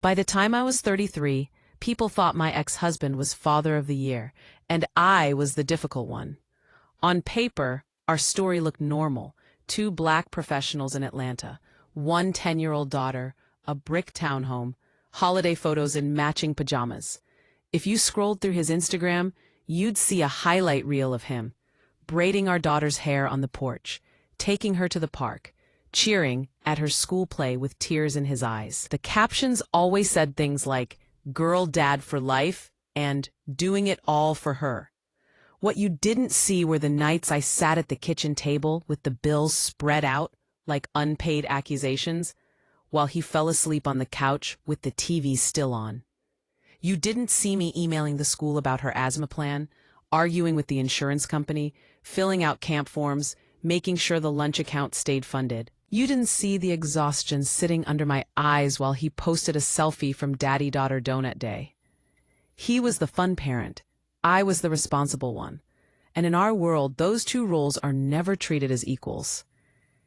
By the time I was 33, people thought my ex-husband was father of the year, and I was the difficult one. On paper, our story looked normal. Two black professionals in Atlanta, one 10-year-old daughter, a brick townhome, holiday photos in matching pajamas. If you scrolled through his Instagram, you'd see a highlight reel of him, braiding our daughter's hair on the porch, taking her to the park, cheering at her school play with tears in his eyes. The captions always said things like, "Girl dad for life," and "doing it all for her." What you didn't see were the nights I sat at the kitchen table with the bills spread out like unpaid accusations, while he fell asleep on the couch with the TV still on. You didn't see me emailing the school about her asthma plan, arguing with the insurance company, filling out camp forms, making sure the lunch account stayed funded. You didn't see the exhaustion sitting under my eyes while he posted a selfie from Daddy-Daughter Donut Day. He was the fun parent. I was the responsible one. And in our world, those two roles are never treated as equals.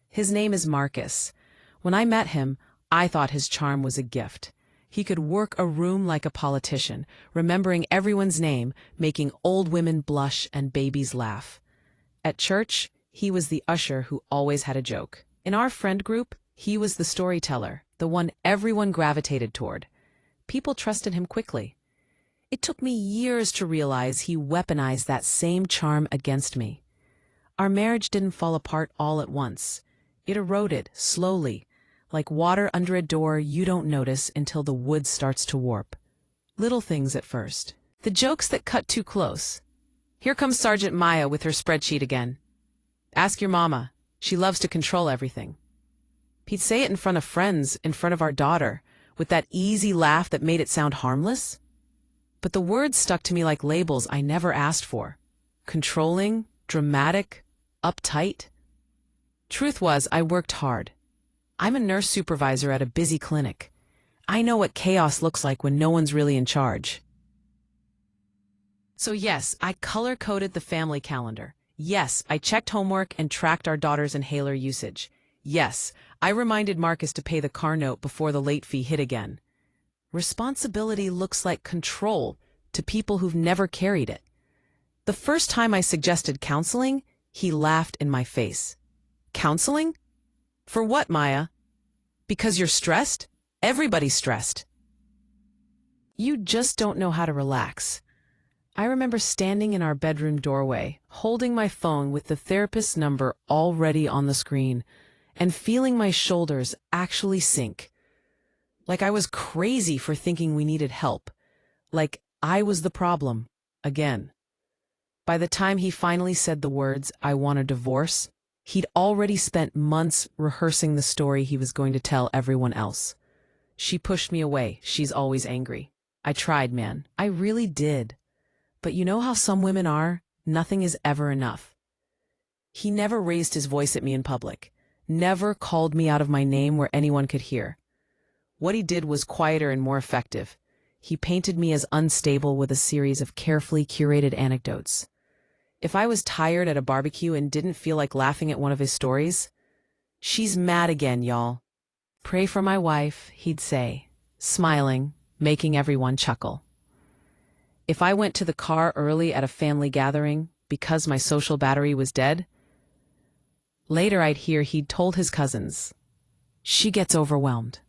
His name is Marcus. When I met him, I thought his charm was a gift. He could work a room like a politician, remembering everyone's name, making old women blush and babies laugh. At church, he was the usher who always had a joke. In our friend group, he was the storyteller, the one everyone gravitated toward. People trusted him quickly. It took me years to realize he weaponized that same charm against me. Our marriage didn't fall apart all at once. It eroded, slowly, like water under a door you don't notice until the wood starts to warp. Little things at first. The jokes that cut too close. Here comes Sergeant Maya with her spreadsheet again. Ask your mama. She loves to control everything. He'd say it in front of friends, in front of our daughter, with that easy laugh that made it sound harmless. But the words stuck to me like labels I never asked for. Controlling, dramatic, uptight. Truth was, I worked hard. I'm a nurse supervisor at a busy clinic. I know what chaos looks like when no one's really in charge. So yes, I color-coded the family calendar. Yes, I checked homework and tracked our daughter's inhaler usage. Yes, I reminded Marcus to pay the car note before the late fee hit again. Responsibility looks like control to people who've never carried it. The first time I suggested counseling, he laughed in my face. Counseling? For what, Maya? Because you're stressed? Everybody's stressed. You just don't know how to relax. I remember standing in our bedroom doorway, holding my phone with the therapist's number already on the screen, and feeling my shoulders actually sink. Like I was crazy for thinking we needed help. Like I was the problem, again. By the time he finally said the words, "I want a divorce," he'd already spent months rehearsing the story he was going to tell everyone else. She pushed me away. She's always angry. I tried, man. I really did. But you know how some women are? Nothing is ever enough. He never raised his voice at me in public. Never called me out of my name where anyone could hear. What he did was quieter and more effective. He painted me as unstable with a series of carefully curated anecdotes. If I was tired at a barbecue and didn't feel like laughing at one of his stories, "She's mad again, y'all. Pray for my wife," he'd say, smiling, making everyone chuckle. If I went to the car early at a family gathering because my social battery was dead, later I'd hear he'd told his cousins, "She gets overwhelmed.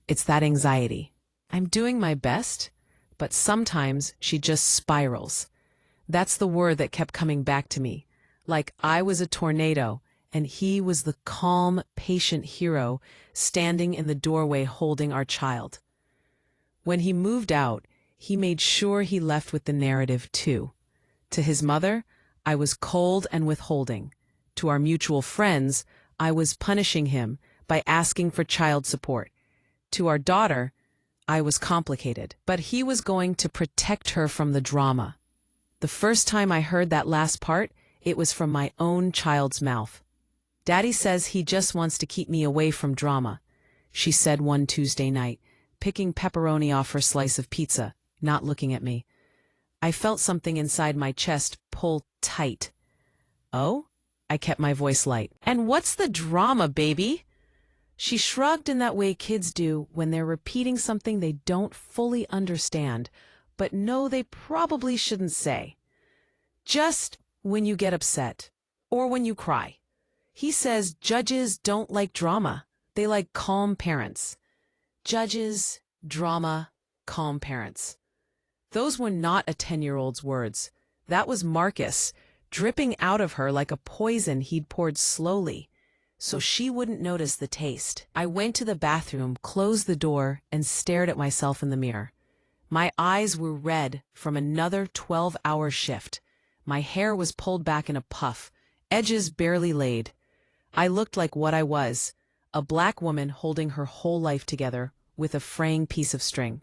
It's that anxiety. I'm doing my best, but sometimes she just spirals." That's the word that kept coming back to me, like I was a tornado and he was the calm, patient hero standing in the doorway holding our child. When he moved out, he made sure he left with the narrative too. To his mother, I was cold and withholding. To our mutual friends, I was punishing him by asking for child support. To our daughter, I was complicated, but he was going to protect her from the drama. The first time I heard that last part, it was from my own child's mouth. "Daddy says he just wants to keep me away from drama," she said one Tuesday night, picking pepperoni off her slice of pizza, not looking at me. I felt something inside my chest pull tight. "Oh?" I kept my voice light. "And what's the drama, baby?" She shrugged in that way kids do when they're repeating something they don't fully understand, but know they probably shouldn't say. Just when you get upset, or when you cry. He says judges don't like drama, they like calm parents. Judges, drama, calm parents. Those were not a 10-year-old's words. That was Marcus, dripping out of her like a poison he'd poured slowly, so she wouldn't notice the taste. I went to the bathroom, closed the door, and stared at myself in the mirror. My eyes were red from another 12-hour shift. My hair was pulled back in a puff, edges barely laid. I looked like what I was, a black woman holding her whole life together with a fraying piece of string.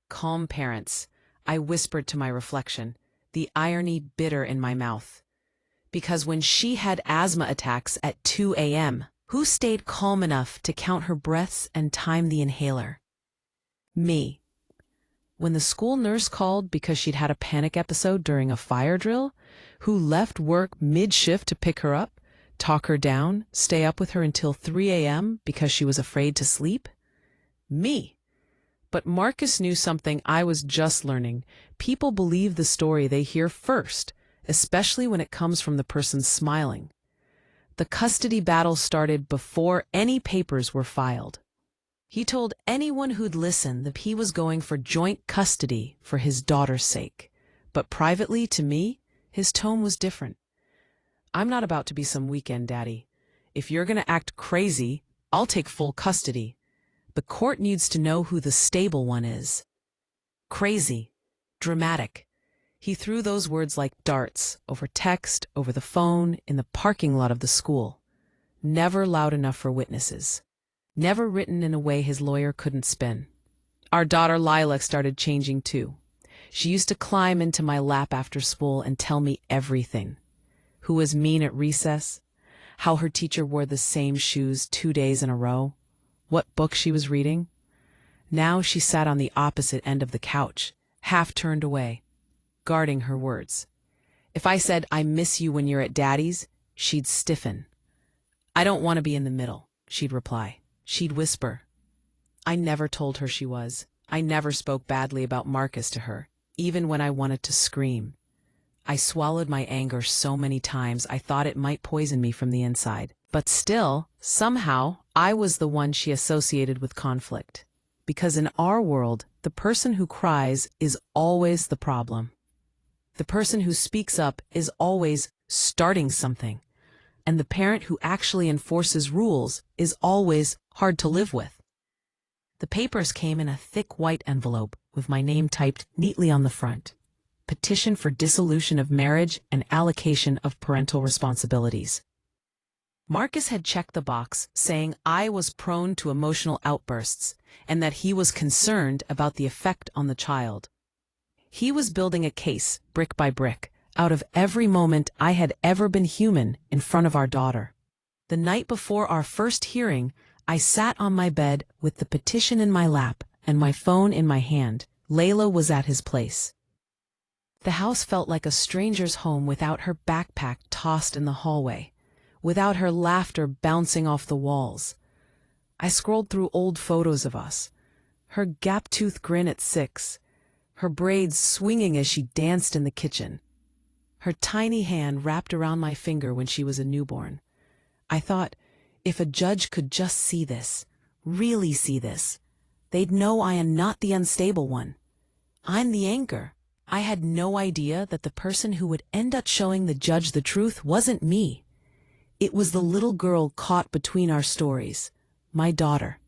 Calm parents, I whispered to my reflection, the irony bitter in my mouth. Because when she had asthma attacks at 2 a.m., who stayed calm enough to count her breaths and time the inhaler? Me. When the school nurse called because she'd had a panic episode during a fire drill, who left work mid-shift to pick her up, talk her down, stay up with her until 3 a.m. because she was afraid to sleep? Me. But Marcus knew something I was just learning. People believe the story they hear first, especially when it comes from the person smiling. The custody battle started before any papers were filed. He told anyone who'd listen that he was going for joint custody for his daughter's sake. But privately, to me, his tone was different. I'm not about to be some weekend daddy. If you're going to act crazy, I'll take full custody. The court needs to know who the stable one is. Crazy. Dramatic. He threw those words like darts, over text, over the phone, in the parking lot of the school. Never loud enough for witnesses. Never written in a way his lawyer couldn't spin. Our daughter Lila started changing too. She used to climb into my lap after school and tell me everything. Who was mean at recess, how her teacher wore the same shoes 2 days in a row, what book she was reading. Now she sat on the opposite end of the couch, half turned away, guarding her words. If I said, "I miss you when you're at Daddy's," she'd stiffen. "I don't want to be in the middle," she'd reply. She'd whisper. I never told her she was. I never spoke badly about Marcus to her, even when I wanted to scream. I swallowed my anger so many times I thought it might poison me from the inside. But still, somehow, I was the one she associated with conflict. Because in our world, the person who cries is always the problem. The person who speaks up is always starting something. And the parent who actually enforces rules is always hard to live with. The papers came in a thick white envelope with my name typed neatly on the front. Petition for dissolution of marriage and allocation of parental responsibilities. Marcus had checked the box saying I was prone to emotional outbursts and that he was concerned about the effect on the child. He was building a case, brick by brick, out of every moment I had ever been human in front of our daughter. The night before our first hearing, I sat on my bed with the petition in my lap and my phone in my hand. Layla was at his place. The house felt like a stranger's home without her backpack tossed in the hallway, without her laughter bouncing off the walls. I scrolled through old photos of us. Her gap-toothed grin at 6, her braids swinging as she danced in the kitchen, her tiny hand wrapped around my finger when she was a newborn. I thought, if a judge could just see this, really see this, they'd know I am not the unstable one. I'm the anchor. I had no idea that the person who would end up showing the judge the truth wasn't me. It was the little girl caught between our stories, my daughter,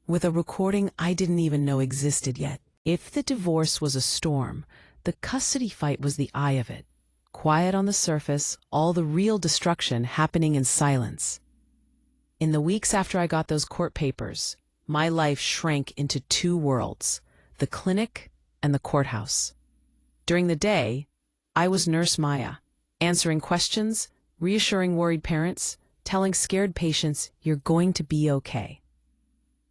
with a recording I didn't even know existed yet. If the divorce was a storm, the custody fight was the eye of it. Quiet on the surface, all the real destruction happening in silence. In the weeks after I got those court papers, my life shrank into 2 worlds, the clinic and the courthouse. During the day, I was Nurse Maya, answering questions, reassuring worried parents, telling scared patients, "You're going to be okay."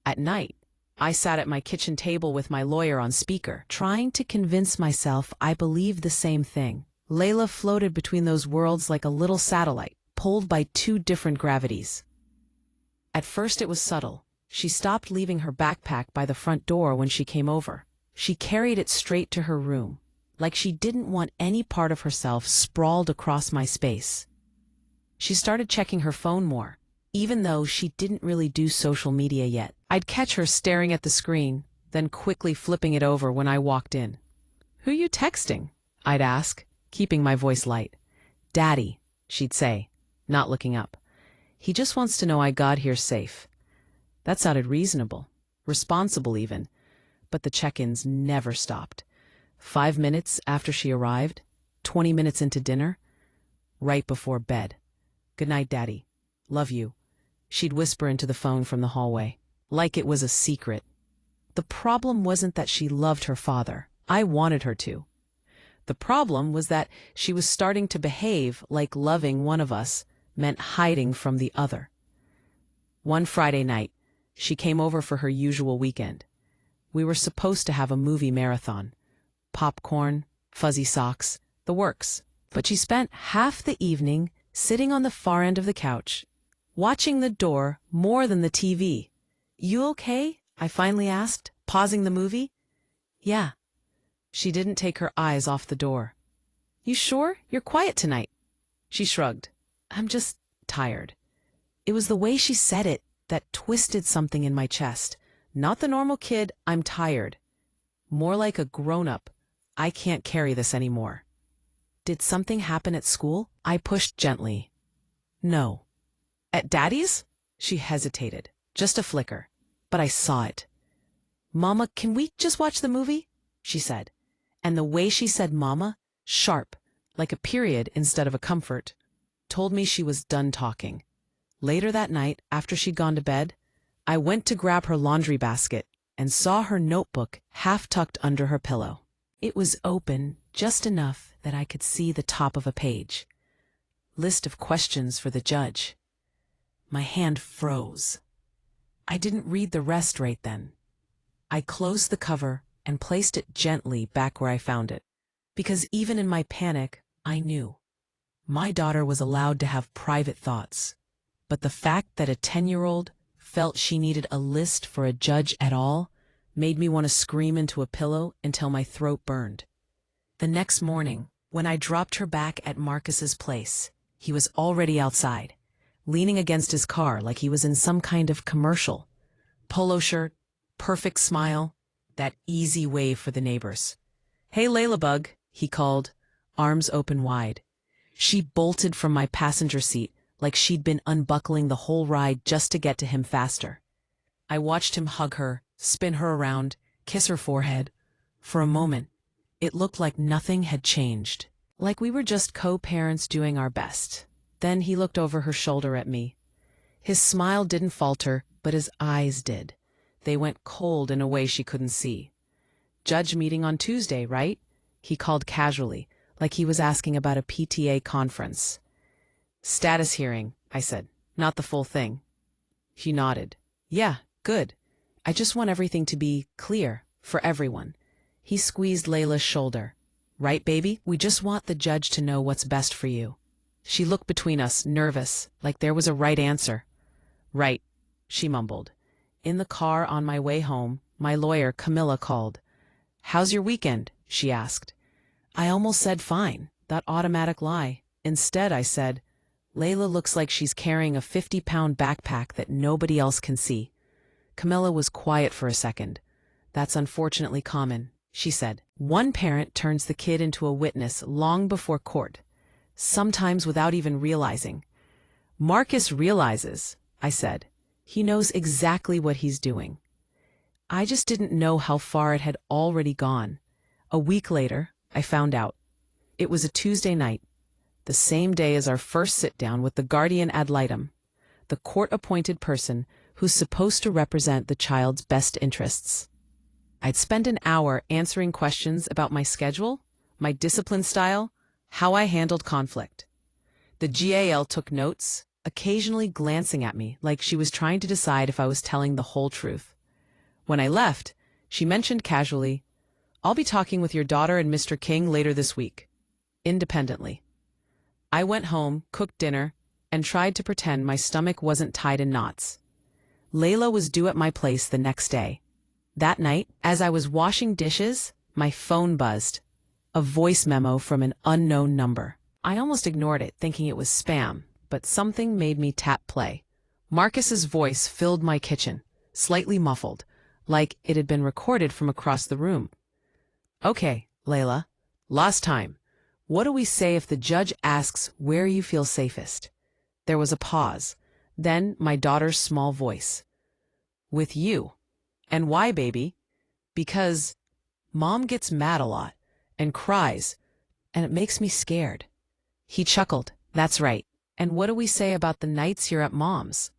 At night, I sat at my kitchen table with my lawyer on speaker, trying to convince myself I believed the same thing. Layla floated between those worlds like a little satellite, pulled by 2 different gravities. At first it was subtle. She stopped leaving her backpack by the front door when she came over. She carried it straight to her room, like she didn't want any part of herself sprawled across my space. She started checking her phone more, even though she didn't really do social media yet. I'd catch her staring at the screen, then quickly flipping it over when I walked in. "Who you texting?" I'd ask, keeping my voice light. "Daddy," she'd say, not looking up. "He just wants to know I got here safe." That sounded reasonable, responsible even, but the check-ins never stopped. 5 minutes after she arrived, 20 minutes into dinner, right before bed. "Good night, Daddy. Love you," she'd whisper into the phone from the hallway, like it was a secret. The problem wasn't that she loved her father. I wanted her to. The problem was that she was starting to behave like loving one of us meant hiding from the other. One Friday night, she came over for her usual weekend. We were supposed to have a movie marathon. Popcorn, fuzzy socks, the works. But she spent half the evening sitting on the far end of the couch, watching the door more than the TV. "You okay?" I finally asked, pausing the movie. "Yeah." She didn't take her eyes off the door. "You sure? You're quiet tonight." She shrugged. "I'm just tired." It was the way she said it that twisted something in my chest. Not the normal kid, "I'm tired." More like a grown-up, "I can't carry this anymore." "Did something happen at school?" I pushed gently. "No." "At Daddy's?" She hesitated. Just a flicker. But I saw it. "Mama, can we just watch the movie?" she said. And the way she said mama, sharp, like a period instead of a comfort, told me she was done talking. Later that night, after she'd gone to bed, I went to grab her laundry basket and saw her notebook half tucked under her pillow. It was open just enough that I could see the top of a page. List of questions for the judge. My hand froze. I didn't read the rest right then. I closed the cover and placed it gently back where I found it, because even in my panic, I knew. My daughter was allowed to have private thoughts, but the fact that a 10-year-old felt she needed a list for a judge at all made me want to scream into a pillow until my throat burned. The next morning, when I dropped her back at Marcus's place, he was already outside, leaning against his car like he was in some kind of commercial. Polo shirt, perfect smile, that easy wave for the neighbors. "Hey, Layla Bug," he called, arms open wide. She bolted from my passenger seat like she'd been unbuckling the whole ride just to get to him faster. I watched him hug her, spin her around, kiss her forehead. For a moment, it looked like nothing had changed, like we were just co-parents doing our best. Then he looked over her shoulder at me. His smile didn't falter, but his eyes did. They went cold in a way she couldn't see. "Judge meeting on Tuesday, right?" he called casually, like he was asking about a PTA conference. "Status hearing," I said, "not the full thing." He nodded. "Yeah, good. I just want everything to be clear for everyone." He squeezed Layla's shoulder. "Right, baby? We just want the judge to know what's best for you." She looked between us, nervous, like there was a right answer. "Right," she mumbled. In the car on my way home, my lawyer, Camilla, called. "How's your weekend?" she asked. I almost said fine, that automatic lie. Instead, I said, "Layla looks like she's carrying a 50-pound backpack that nobody else can see." Camilla was quiet for a second. "That's unfortunately common," she said. "One parent turns the kid into a witness long before court, sometimes without even realizing." "Marcus realizes," I said. "He knows exactly what he's doing." I just didn't know how far it had already gone. A week later, I found out. It was a Tuesday night, the same day as our first sit-down with the guardian ad litem, the court-appointed person who's supposed to represent the child's best interests. I'd spent an hour answering questions about my schedule, my discipline style, how I handled conflict. The GAL took notes, occasionally glancing at me like she was trying to decide if I was telling the whole truth. When I left, she mentioned casually, "I'll be talking with your daughter and Mr. King later this week." Independently. I went home, cooked dinner, and tried to pretend my stomach wasn't tied in knots. Layla was due at my place the next day. That night, as I was washing dishes, my phone buzzed. A voice memo from an unknown number. I almost ignored it, thinking it was spam, but something made me tap play. Marcus's voice filled my kitchen, slightly muffled, like it had been recorded from across the room. "Okay, Layla, last time. What do we say if the judge asks where you feel safest?" There was a pause. Then my daughter's small voice. "With you. And why, baby?" "Because Mom gets mad a lot and cries, and it makes me scared." He chuckled. "That's right. And what do we say about the nights you're at Mom's?"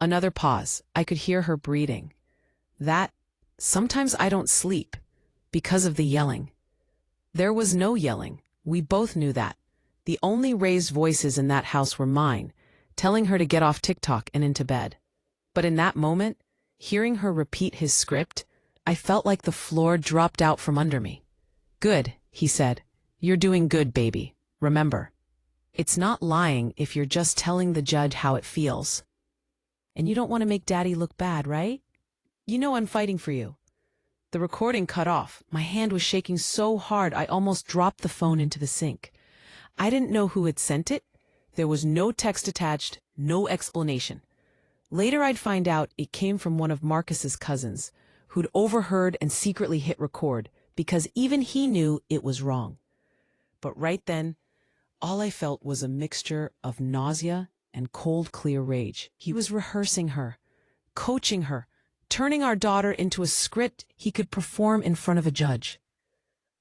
Another pause. I could hear her breathing. "That sometimes I don't sleep because of the yelling." There was no yelling. We both knew that. The only raised voices in that house were mine, telling her to get off TikTok and into bed. But in that moment, hearing her repeat his script, I felt like the floor dropped out from under me. "Good," he said. "You're doing good, baby. Remember, it's not lying if you're just telling the judge how it feels. And you don't want to make Daddy look bad, right? You know I'm fighting for you." The recording cut off. My hand was shaking so hard I almost dropped the phone into the sink. I didn't know who had sent it. There was no text attached, no explanation. Later I'd find out it came from one of Marcus's cousins, who'd overheard and secretly hit record, because even he knew it was wrong. But right then, all I felt was a mixture of nausea and cold, clear rage. He was rehearsing her, coaching her, turning our daughter into a script he could perform in front of a judge.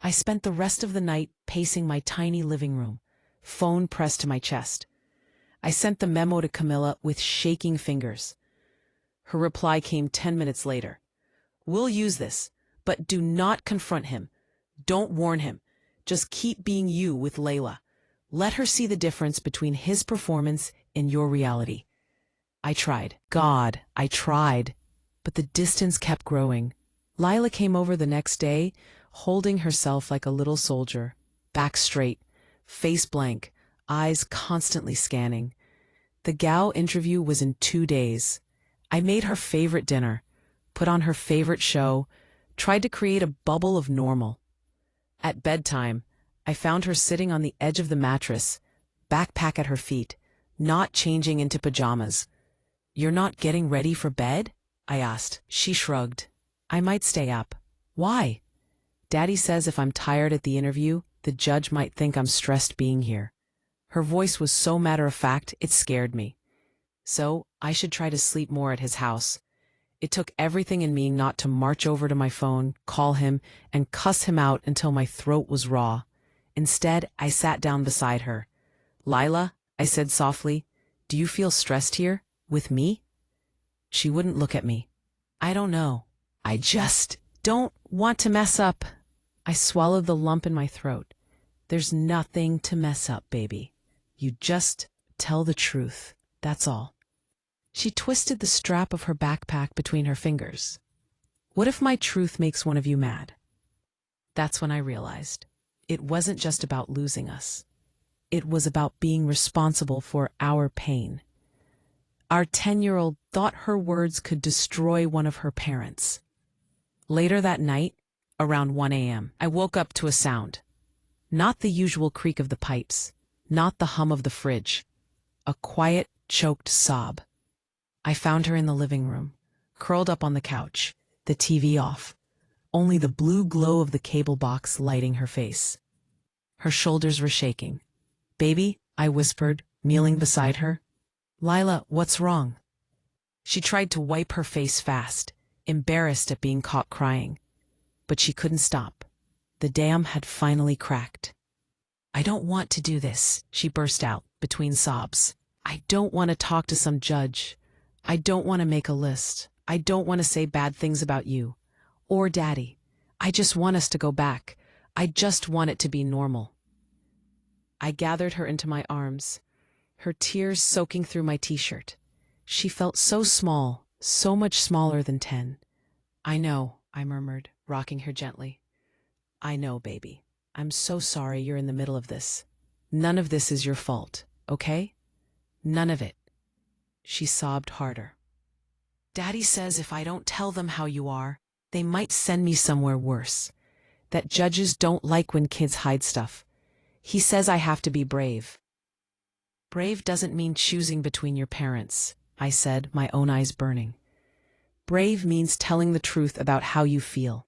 I spent the rest of the night pacing my tiny living room, phone pressed to my chest. I sent the memo to Camilla with shaking fingers. Her reply came 10 minutes later. "We'll use this, but do not confront him. Don't warn him. Just keep being you with Layla. Let her see the difference between his performance and your reality." I tried. God, I tried. But the distance kept growing. Lila came over the next day, holding herself like a little soldier, back straight, face blank, eyes constantly scanning. The Gao interview was in 2 days. I made her favorite dinner, put on her favorite show, tried to create a bubble of normal. At bedtime, I found her sitting on the edge of the mattress, backpack at her feet, not changing into pajamas. "You're not getting ready for bed?" I asked. She shrugged. "I might stay up." "Why?" "Daddy says if I'm tired at the interview, the judge might think I'm stressed being here." Her voice was so matter-of-fact, it scared me. So I should try to sleep more at his house. It took everything in me not to march over to my phone, call him, and cuss him out until my throat was raw. Instead, I sat down beside her. "Lila," I said softly, "do you feel stressed here? With me?" She wouldn't look at me. "I don't know. I just don't want to mess up." I swallowed the lump in my throat. "There's nothing to mess up, baby. You just tell the truth. That's all." She twisted the strap of her backpack between her fingers. "What if my truth makes one of you mad?" That's when I realized it wasn't just about losing us. It was about being responsible for our pain. Our 10-year-old thought her words could destroy one of her parents. Later that night, around 1 a.m., I woke up to a sound. Not the usual creak of the pipes, not the hum of the fridge. A quiet, choked sob. I found her in the living room, curled up on the couch, the TV off, only the blue glow of the cable box lighting her face. Her shoulders were shaking. "Baby," I whispered, kneeling beside her. "Lila, what's wrong?" She tried to wipe her face fast, embarrassed at being caught crying. But she couldn't stop. The dam had finally cracked. "I don't want to do this," she burst out, between sobs. "I don't want to talk to some judge. I don't want to make a list. I don't want to say bad things about you. Or Daddy. I just want us to go back. I just want it to be normal." I gathered her into my arms, her tears soaking through my t-shirt. She felt so small, so much smaller than 10. "I know," I murmured, rocking her gently. "I know, baby. I'm so sorry you're in the middle of this. None of this is your fault, okay? None of it." She sobbed harder. Daddy says if I don't tell them how you are, they might send me somewhere worse. That judges don't like when kids hide stuff. He says I have to be brave. Brave doesn't mean choosing between your parents, I said, my own eyes burning. Brave means telling the truth about how you feel,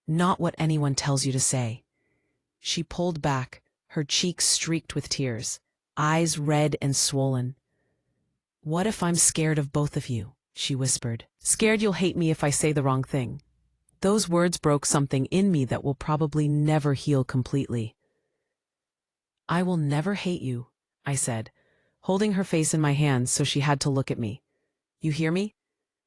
not what anyone tells you to say. She pulled back, her cheeks streaked with tears, eyes red and swollen. What if I'm scared of both of you? She whispered. Scared you'll hate me if I say the wrong thing. Those words broke something in me that will probably never heal completely. I will never hate you, I said, holding her face in my hands so she had to look at me. You hear me?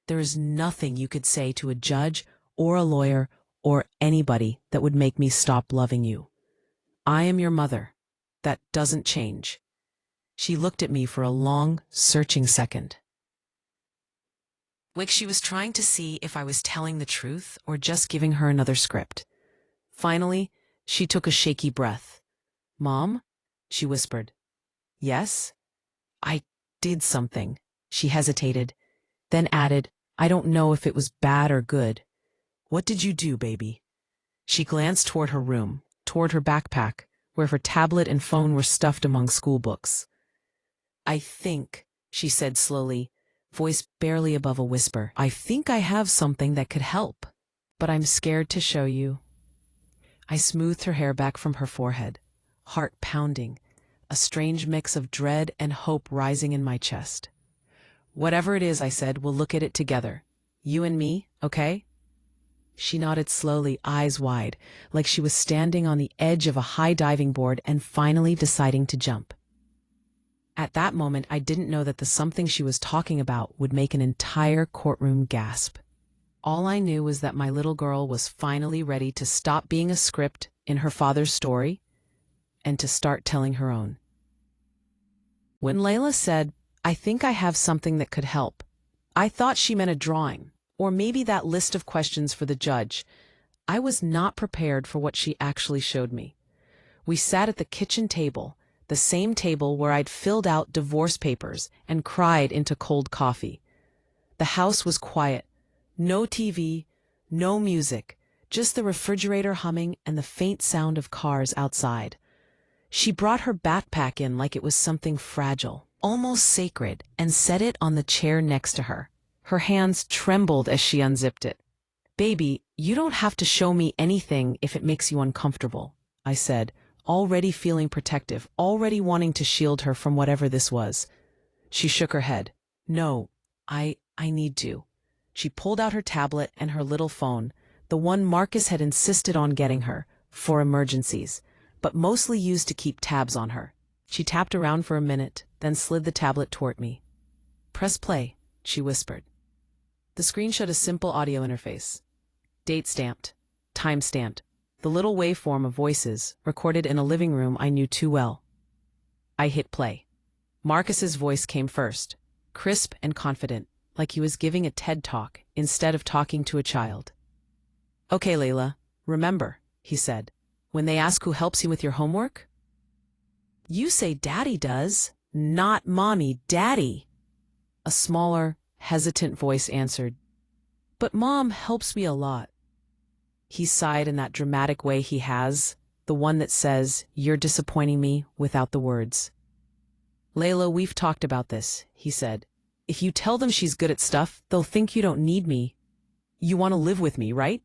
There is nothing you could say to a judge or a lawyer or anybody that would make me stop loving you. I am your mother. That doesn't change. She looked at me for a long, searching second. Like she was trying to see if I was telling the truth or just giving her another script. Finally, she took a shaky breath. Mom? She whispered. Yes? I did something. She hesitated, then added, I don't know if it was bad or good. What did you do, baby? She glanced toward her room, toward her backpack, where her tablet and phone were stuffed among school books. I think, she said slowly, voice barely above a whisper, I think I have something that could help, but I'm scared to show you. I smoothed her hair back from her forehead, heart pounding, a strange mix of dread and hope rising in my chest. Whatever it is, I said, we'll look at it together. You and me, okay? She nodded slowly, eyes wide, like she was standing on the edge of a high diving board and finally deciding to jump. At that moment, I didn't know that the something she was talking about would make an entire courtroom gasp. All I knew was that my little girl was finally ready to stop being a script in her father's story and to start telling her own. When Layla said, I think I have something that could help, I thought she meant a drawing, or maybe that list of questions for the judge. I was not prepared for what she actually showed me. We sat at the kitchen table, the same table where I'd filled out divorce papers and cried into cold coffee. The house was quiet. No TV, no music, just the refrigerator humming and the faint sound of cars outside. She brought her backpack in like it was something fragile, almost sacred, and set it on the chair next to her. Her hands trembled as she unzipped it. Baby, you don't have to show me anything if it makes you uncomfortable, I said, already feeling protective, already wanting to shield her from whatever this was. She shook her head. No, I need to. She pulled out her tablet and her little phone, the one Marcus had insisted on getting her, for emergencies, but mostly used to keep tabs on her. She tapped around for a minute, then slid the tablet toward me. Press play, she whispered. The screen showed a simple audio interface. Date stamped, time stamped, the little waveform of voices recorded in a living room I knew too well. I hit play. Marcus's voice came first, crisp and confident, like he was giving a TED talk instead of talking to a child. Okay, Layla, remember, he said, when they ask who helps you with your homework, you say Daddy does, not Mommy, Daddy. A smaller, hesitant voice answered, but Mom helps me a lot. He sighed in that dramatic way he has, the one that says, you're disappointing me, without the words. Layla, we've talked about this, he said. If you tell them she's good at stuff, they'll think you don't need me. You want to live with me, right?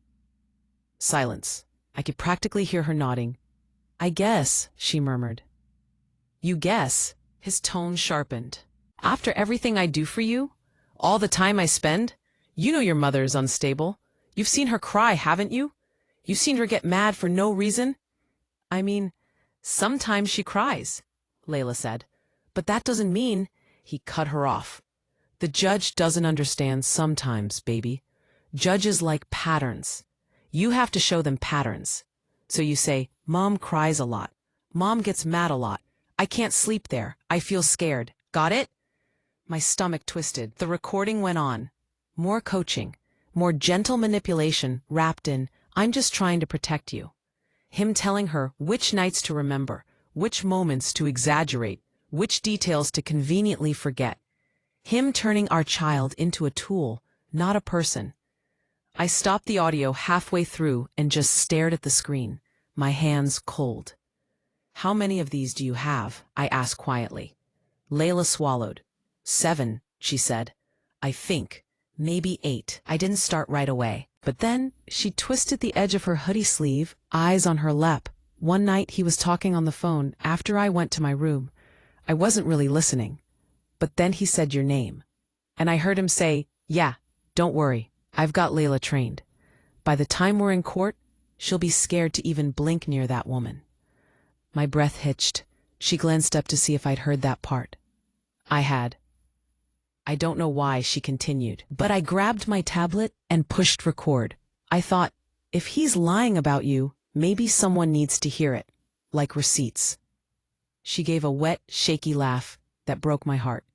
Silence. I could practically hear her nodding. I guess, she murmured. You guess? His tone sharpened. After everything I do for you, all the time I spend, you know your mother is unstable. You've seen her cry, haven't you? You've seen her get mad for no reason. I mean, sometimes she cries, Layla said. But that doesn't mean, he cut her off. The judge doesn't understand sometimes, baby. Judges like patterns. You have to show them patterns. So you say, Mom cries a lot. Mom gets mad a lot. I can't sleep there. I feel scared. Got it? My stomach twisted. The recording went on. More coaching. More gentle manipulation wrapped in, I'm just trying to protect you. Him telling her which nights to remember, which moments to exaggerate, which details to conveniently forget. Him turning our child into a tool, not a person. I stopped the audio halfway through and just stared at the screen, my hands cold. "How many of these do you have?" I asked quietly. Layla swallowed. "7, she said. "I think. Maybe 8. I didn't start right away. But then she twisted the edge of her hoodie sleeve, eyes on her lap. One night he was talking on the phone after I went to my room. I wasn't really listening. But then he said your name. And I heard him say, 'Yeah, don't worry. I've got Layla trained. By the time we're in court, she'll be scared to even blink near that woman.'" My breath hitched. She glanced up to see if I'd heard that part. I had. "I don't know why," she continued, "but I grabbed my tablet and pushed record. I thought, if he's lying about you, maybe someone needs to hear it, like receipts." She gave a wet, shaky laugh that broke my heart.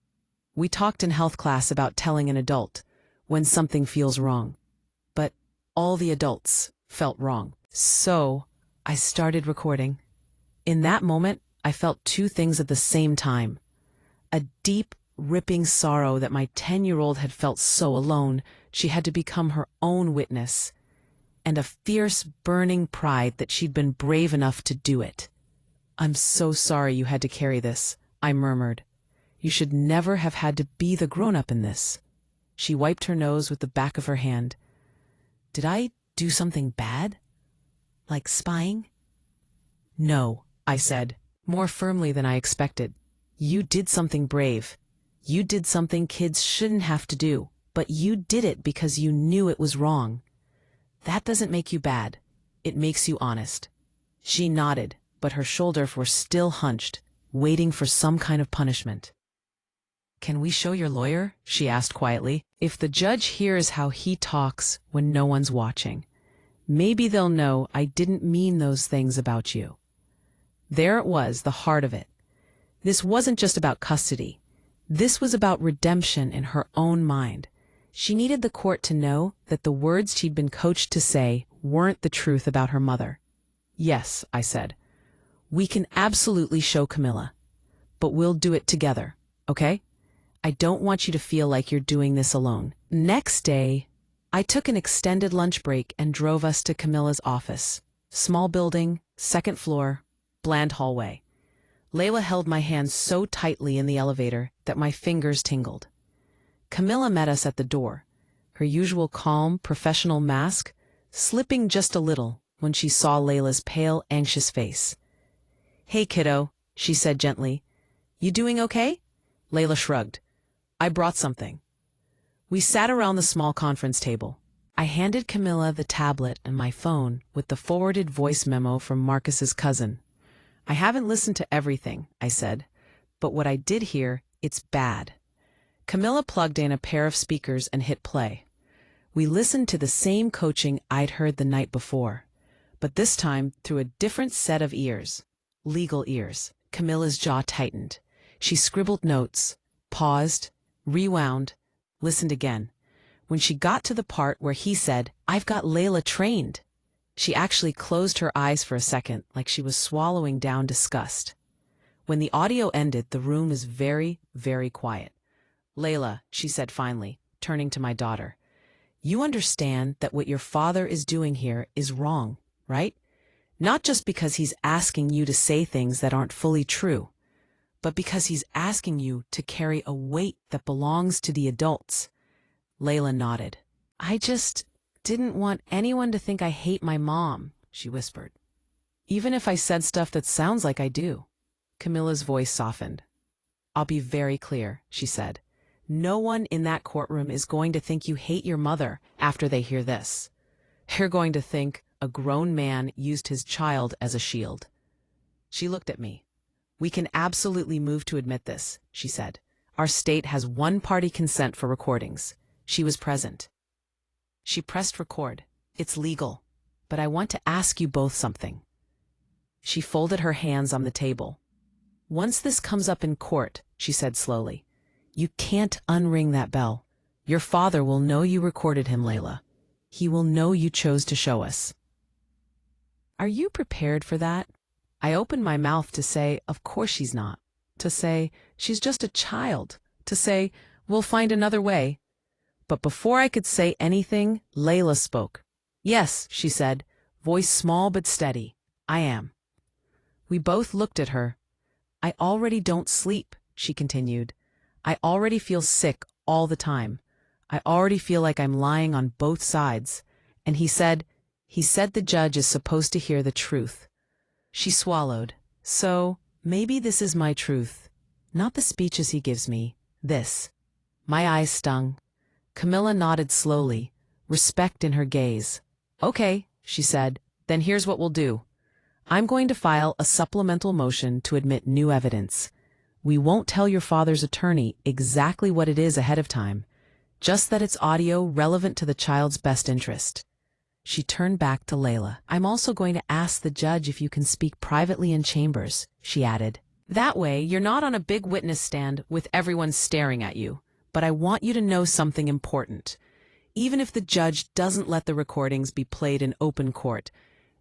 We talked in health class about telling an adult when something feels wrong. But all the adults felt wrong. So I started recording. In that moment, I felt two things at the same time. A deep, ripping sorrow that my 10-year-old had felt so alone she had to become her own witness, and a fierce, burning pride that she'd been brave enough to do it. "I'm so sorry you had to carry this," I murmured. "You should never have had to be the grown-up in this." She wiped her nose with the back of her hand. "Did I do something bad? Like spying?" "No," I said, more firmly than I expected. "You did something brave. You did something kids shouldn't have to do, but you did it because you knew it was wrong. That doesn't make you bad. It makes you honest." She nodded, but her shoulders were still hunched, waiting for some kind of punishment. "Can we show your lawyer?" she asked quietly. "If the judge hears how he talks when no one's watching, maybe they'll know I didn't mean those things about you." There it was, the heart of it. This wasn't just about custody. This was about redemption in her own mind. She needed the court to know that the words she'd been coached to say weren't the truth about her mother. "Yes," I said. "We can absolutely show Camilla. But we'll do it together, okay? I don't want you to feel like you're doing this alone." Next day, I took an extended lunch break and drove us to Camilla's office. Small building, second floor, bland hallway. Layla held my hand so tightly in the elevator that my fingers tingled. Camilla met us at the door, her usual calm, professional mask slipping just a little when she saw Layla's pale, anxious face. "Hey, kiddo," she said gently. "You doing okay?" Layla shrugged. "I brought something." We sat around the small conference table. I handed Camilla the tablet and my phone with the forwarded voice memo from Marcus's cousin. "I haven't listened to everything," I said, "but what I did hear, it's bad." Camilla plugged in a pair of speakers and hit play. We listened to the same coaching I'd heard the night before, but this time through a different set of ears. Legal ears. Camilla's jaw tightened. She scribbled notes, paused, rewound, listened again. When she got to the part where he said, "I've got Layla trained," she actually closed her eyes for a second, like she was swallowing down disgust. When the audio ended, the room was very, very quiet. "Layla," she said finally, turning to my daughter, "you understand that what your father is doing here is wrong, right? Not just because he's asking you to say things that aren't fully true, but because he's asking you to carry a weight that belongs to the adults." Layla nodded. "I just didn't want anyone to think I hate my mom," she whispered. "Even if I said stuff that sounds like I do." Camilla's voice softened. "I'll be very clear," she said. "No one in that courtroom is going to think you hate your mother after they hear this. They're going to think a grown man used his child as a shield." She looked at me. "We can absolutely move to admit this," she said. "Our state has one-party consent for recordings." She was present. She pressed record. "It's legal, but I want to ask you both something." She folded her hands on the table. "Once this comes up in court," she said slowly, "you can't unring that bell. Your father will know you recorded him, Layla. He will know you chose to show us." Are you prepared for that? I opened my mouth to say, of course she's not. To say, she's just a child. To say, we'll find another way. But before I could say anything, Layla spoke. "Yes," she said, voice small but steady. "I am." We both looked at her. "I already don't sleep," she continued. "I already feel sick all the time. I already feel like I'm lying on both sides." And he said the judge is supposed to hear the truth. She swallowed. "So, maybe this is my truth. Not the speeches he gives me. This." My eyes stung. Camilla nodded slowly, respect in her gaze. "Okay," she said, "then here's what we'll do. I'm going to file a supplemental motion to admit new evidence. We won't tell your father's attorney exactly what it is ahead of time, just that it's audio relevant to the child's best interest." She turned back to Layla. "I'm also going to ask the judge if you can speak privately in chambers," she added. "That way, you're not on a big witness stand with everyone staring at you. But I want you to know something important. Even if the judge doesn't let the recordings be played in open court,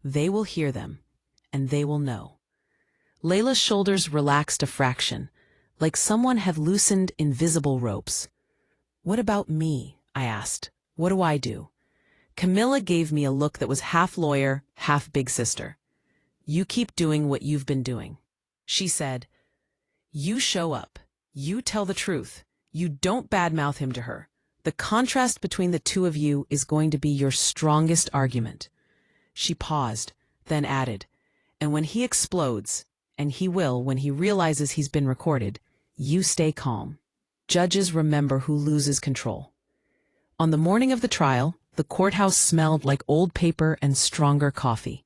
they will hear them, and they will know." Layla's shoulders relaxed a fraction, like someone had loosened invisible ropes. "What about me?" I asked. "What do I do?" Camilla gave me a look that was half lawyer, half big sister. "You keep doing what you've been doing," she said. "You show up. You tell the truth. You don't badmouth him to her. The contrast between the two of you is going to be your strongest argument." She paused, then added, "And when he explodes, and he will when he realizes he's been recorded, you stay calm. Judges remember who loses control." On the morning of the trial, the courthouse smelled like old paper and stronger coffee.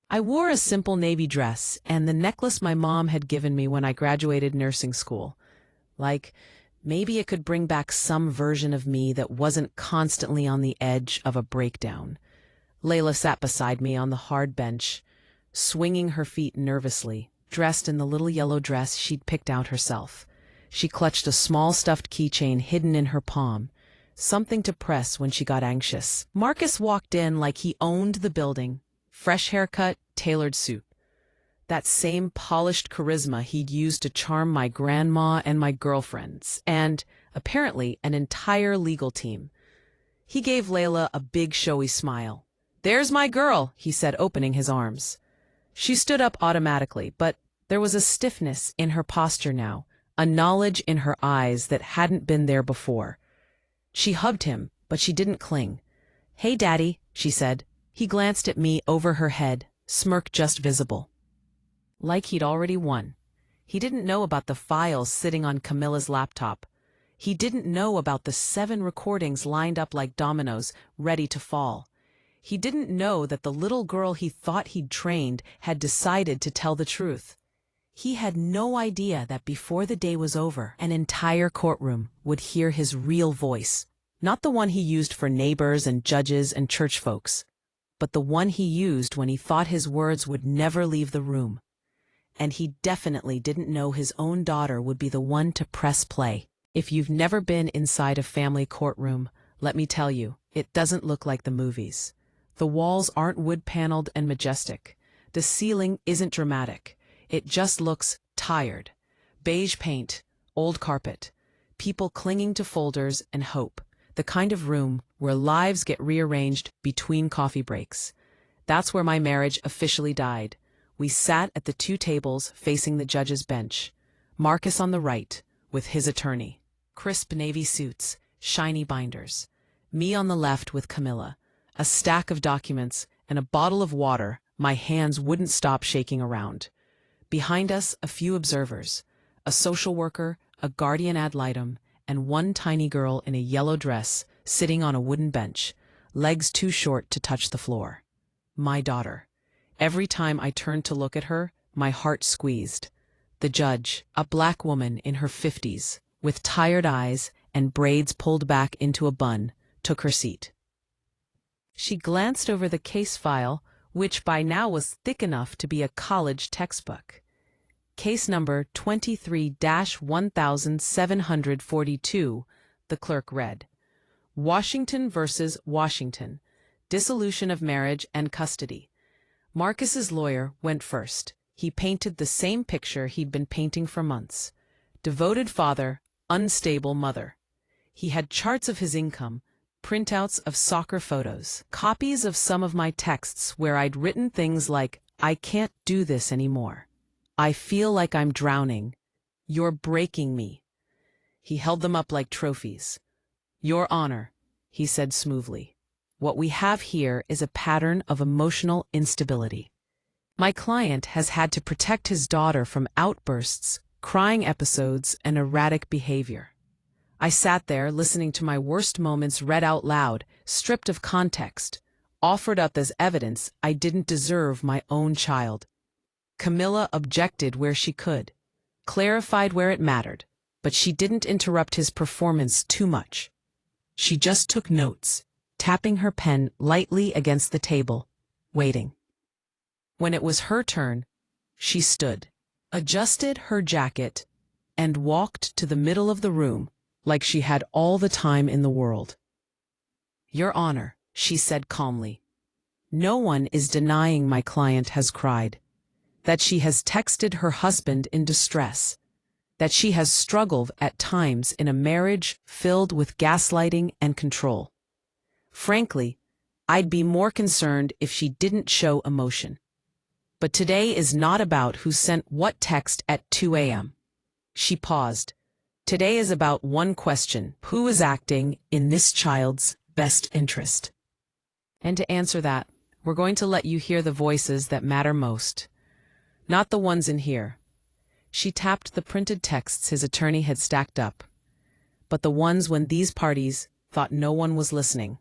I wore a simple navy dress and the necklace my mom had given me when I graduated nursing school. Like, maybe it could bring back some version of me that wasn't constantly on the edge of a breakdown. Layla sat beside me on the hard bench, swinging her feet nervously, dressed in the little yellow dress she'd picked out herself. She clutched a small stuffed keychain hidden in her palm, something to press when she got anxious. Marcus walked in like he owned the building. Fresh haircut, tailored suit. That same polished charisma he'd used to charm my grandma and my girlfriends, and, apparently, an entire legal team. He gave Layla a big showy smile. "There's my girl," he said, opening his arms. She stood up automatically, but there was a stiffness in her posture now, a knowledge in her eyes that hadn't been there before. She hugged him, but she didn't cling. "Hey, Daddy," she said. He glanced at me over her head, smirk just visible. Like he'd already won. He didn't know about the files sitting on Camilla's laptop. He didn't know about the 7 recordings lined up like dominoes, ready to fall. He didn't know that the little girl he thought he'd trained had decided to tell the truth. He had no idea that before the day was over, an entire courtroom would hear his real voice. Not the one he used for neighbors and judges and church folks, but the one he used when he thought his words would never leave the room. And he definitely didn't know his own daughter would be the one to press play. If you've never been inside a family courtroom, let me tell you, it doesn't look like the movies. The walls aren't wood-paneled and majestic. The ceiling isn't dramatic. It just looks tired. Beige paint, old carpet, people clinging to folders and hope. The kind of room where lives get rearranged between coffee breaks. That's where my marriage officially died. We sat at the 2 tables facing the judge's bench. Marcus on the right, with his attorney. Crisp navy suits, shiny binders. Me on the left with Camilla. A stack of documents and a bottle of water my hands wouldn't stop shaking around. Behind us, a few observers. A social worker, a guardian ad litem, and one tiny girl in a yellow dress sitting on a wooden bench, legs too short to touch the floor. My daughter. Every time I turned to look at her, my heart squeezed. The judge, a black woman in her 50s, with tired eyes and braids pulled back into a bun, took her seat. She glanced over the case file, which by now was thick enough to be a college textbook. Case number 23-1742, the clerk read. Washington versus Washington. Dissolution of marriage and custody. Marcus's lawyer went first. He painted the same picture he'd been painting for months. Devoted father, unstable mother. He had charts of his income, printouts of soccer photos, copies of some of my texts where I'd written things like, "I can't do this anymore. I feel like I'm drowning. You're breaking me." He held them up like trophies. "Your Honor," he said smoothly, "what we have here is a pattern of emotional instability. My client has had to protect his daughter from outbursts, crying episodes, and erratic behavior. I sat there listening to my worst moments read out loud, stripped of context, offered up as evidence I didn't deserve my own child." Camilla objected where she could, clarified where it mattered, but she didn't interrupt his performance too much. She just took notes, tapping her pen lightly against the table, waiting. When it was her turn, she stood, adjusted her jacket, and walked to the middle of the room like she had all the time in the world. "Your Honor," she said calmly, "no one is denying my client has cried, that she has texted her husband in distress, that she has struggled at times in a marriage filled with gaslighting and control. Frankly, I'd be more concerned if she didn't show emotion. But today is not about who sent what text at 2 a.m. She paused. Today is about one question: who is acting in this child's best interest? And to answer that, we're going to let you hear the voices that matter most. Not the ones in here. She tapped the printed texts his attorney had stacked up, but the ones when these parties thought no one was listening.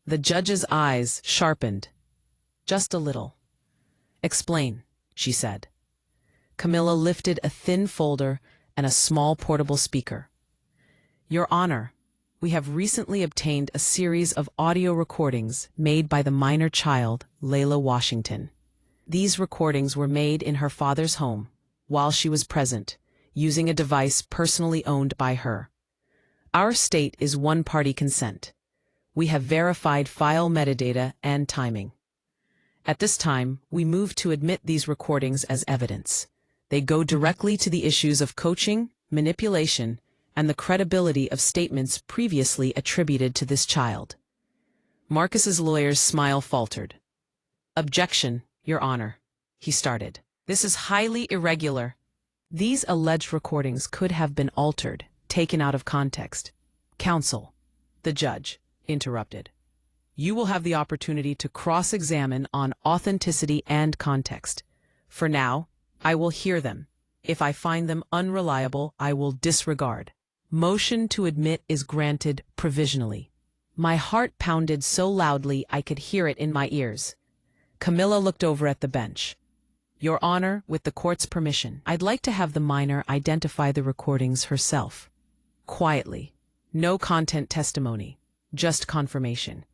The judge's eyes sharpened, just a little. "Explain," she said. Camilla lifted a thin folder and a small portable speaker. "Your Honor, we have recently obtained a series of audio recordings made by the minor child, Layla Washington. These recordings were made in her father's home, while she was present, using a device personally owned by her. Our state is one-party consent. We have verified file metadata and timing. At this time, we move to admit these recordings as evidence. They go directly to the issues of coaching, manipulation, and the credibility of statements previously attributed to this child." Marcus's lawyer's smile faltered. "Objection, Your Honor," he started. "This is highly irregular. These alleged recordings could have been altered, taken out of context." "Counsel," the judge interrupted, "you will have the opportunity to cross-examine on authenticity and context. For now, I will hear them. If I find them unreliable, I will disregard. Motion to admit is granted provisionally." My heart pounded so loudly I could hear it in my ears. Camilla looked over at the bench. "Your Honor, with the court's permission, I'd like to have the minor identify the recordings herself." Quietly. No content testimony, just confirmation.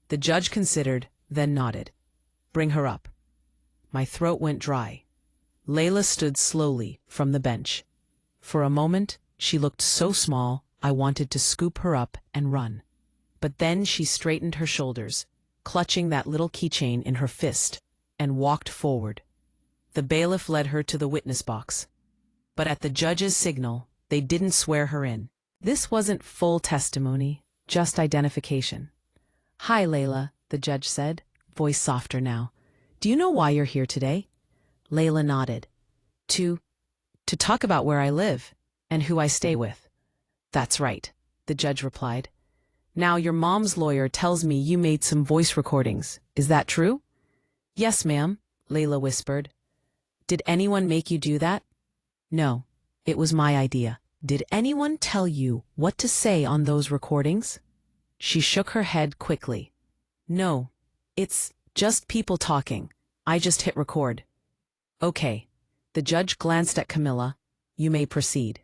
The judge considered, then nodded. "Bring her up." My throat went dry. Layla stood slowly from the bench. For a moment, she looked so small I wanted to scoop her up and run. But then she straightened her shoulders, clutching that little keychain in her fist, and walked forward. The bailiff led her to the witness box. But at the judge's signal, they didn't swear her in. This wasn't full testimony, just identification. "Hi, Layla," the judge said, voice softer now. "Do you know why you're here today?" Layla nodded. To talk about where I live and who I stay with." "That's right," the judge replied. "Now your mom's lawyer tells me you made some voice recordings. Is that true?" "Yes, ma'am," Layla whispered. "Did anyone make you do that?" "No, it was my idea." "Did anyone tell you what to say on those recordings?" She shook her head quickly. "No, it's just people talking. I just hit record." "Okay." The judge glanced at Camilla. "You may proceed."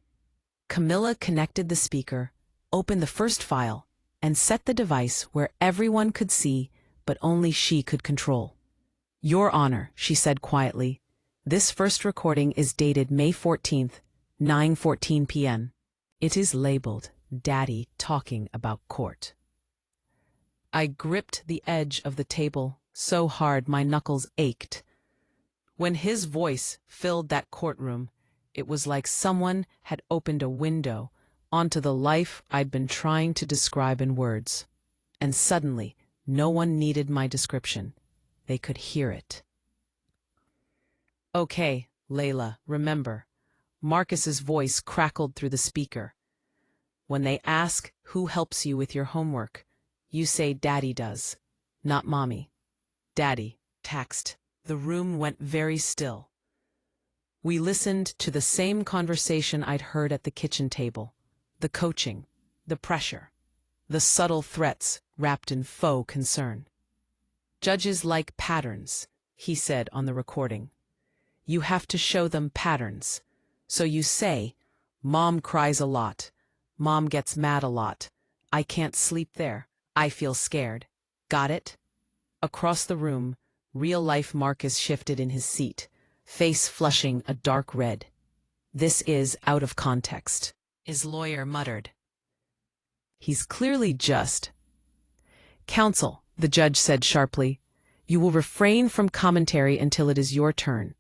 Camilla connected the speaker, opened the first file, and set the device where everyone could see, but only she could control. "Your Honor," she said quietly, "this first recording is dated May 14th, 9:14 p.m. It is labeled, 'Daddy Talking About Court.'" I gripped the edge of the table so hard my knuckles ached. When his voice filled that courtroom, it was like someone had opened a window, onto the life I'd been trying to describe in words. And suddenly, no one needed my description. They could hear it. "Okay, Layla, remember." Marcus's voice crackled through the speaker. "When they ask who helps you with your homework, you say Daddy does, not Mommy." Daddy, taxed. The room went very still. We listened to the same conversation I'd heard at the kitchen table. The coaching, the pressure, the subtle threats wrapped in faux concern. "Judges like patterns," he said on the recording. "You have to show them patterns. So you say, Mom cries a lot. Mom gets mad a lot. I can't sleep there. I feel scared. Got it?" Across the room, real-life Marcus shifted in his seat, face flushing a dark red. "This is out of context," his lawyer muttered. "He's clearly just." "Counsel," the judge said sharply, "you will refrain from commentary until it is your turn."